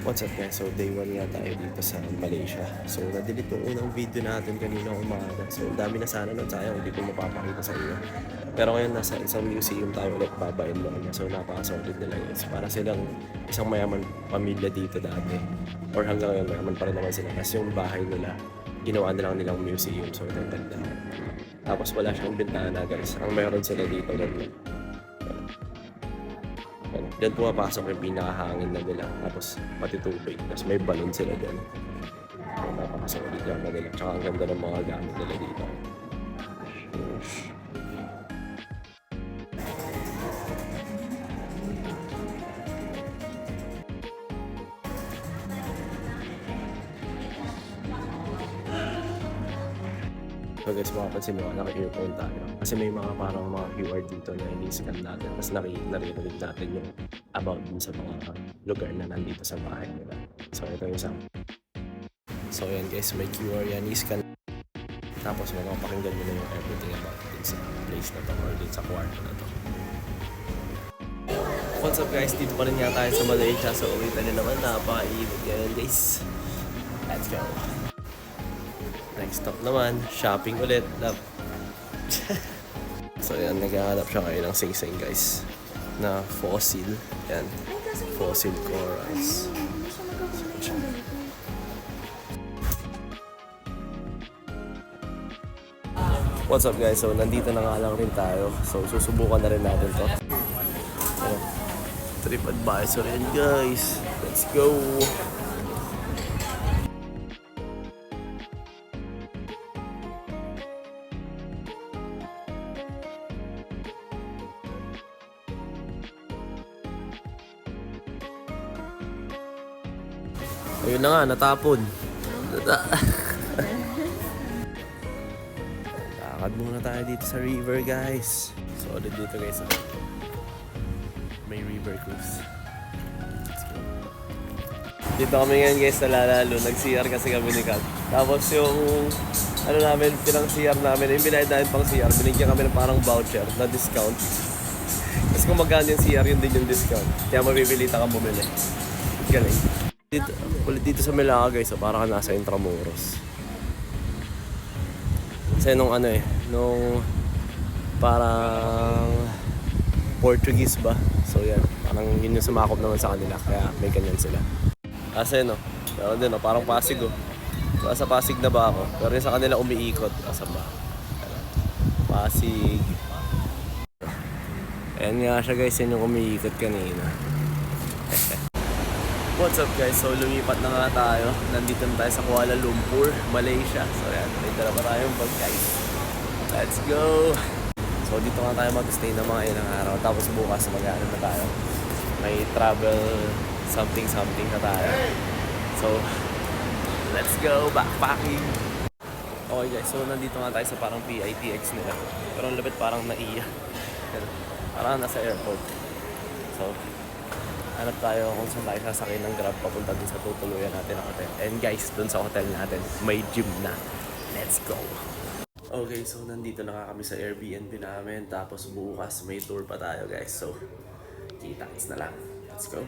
What's up guys? So day 1 nga tayo dito sa Malaysia. So na-delete yung unang video natin kanina umaga. So dami na sana nun, sayang hindi ko mapapakita sa inyo. Pero ngayon nasa isang museum tayo ulit, babayin mo niya. So napaka-solid nila guys. Para silang isang mayaman pamilya dito dati. Or hanggang ngayon mayaman pa rin naman sila. Kasi yung bahay nila, ginawa na lang nilang museum. So ito yung ganda. Tapos wala siyang bintana guys. Ang meron sila dito ganun. Diyan pumapasok yung pinakahangin na nila. Tapos pati tubig. Tapos may balon sila dyan. So, napakasolid yan na nila. Tsaka ang ganda ng mga gamit nila dito. So guys, makapansin mo, naka-earphone tayo. Kasi may mga parang mga keyword dito na ini-scan natin. Tapos naririnig natin yung about dun sa mga lugar na nandito sa bahay nila. So ito yung isang. So yan guys, may QR yan, i-scan. Tapos magpapakinggan mo na yung everything about dun sa place na to or dun sa kwarto na to. What's up guys, dito pa rin nga tayo sa Malaysia. So uwi na naman, napaka-ibig ngayon guys. Let's go! Next stop naman, shopping ulit. So yan, naghahanap siya ngayon ng sing-sing guys. Na fossil. Yan, fossil corals. What's up guys, so nandito na nga lang rin tayo. So susubukan na rin natin to. So, TripAdvisor yan guys. Let's go! Ayun na nga, natapon. Lakad muna tayo dito sa river guys. Solid dito guys. May river cruise. Let's go. Dito kami ngayon guys sa Lalalo. Nag-CR kasi kami ni Kat. Tapos yung ano namin, pinang CR namin, yung binayad namin pang CR, binigyan kami ng parang voucher na discount. Tapos kung magkano yung CR, yun din yung discount. Kaya mapipilita kang bumili. Galing. Ulit dito sa Melaka guys, so parang nasa Intramuros. Kasi nung ano nung parang Portuguese ba? So yan, parang yun yung sumakop naman sa kanila, kaya may ganyan sila. Kasi pero din parang Pasig So, sa Pasig na ba ako? Pero yung sa kanila umiikot. Asa ba? Pasig. Ayan nga siya guys, yun yung umiikot kanina. What's up guys? So lumipat na nga tayo. Nandito na tayo sa Kuala Lumpur, Malaysia. So yan, may dala pa tayong bag guys. Let's go! So dito nga tayo mag-stay ng mga ilang araw. Tapos bukas mag-ano na tayo. May travel something na tayo. So let's go! Backpacking! Okay guys, so nandito nga tayo sa parang PITX nila. Pero ang lapit parang naiya. Parang nasa airport. So hanap tayo kung saan tayo sasakay ng Grab papunta dun sa tutuluyan natin ng hotel. And guys, dun sa hotel natin, may gym na. Let's go! Okay, so nandito na nga kami sa Airbnb namin. Tapos bukas may tour pa tayo guys. So, kita-kits na lang. Let's go!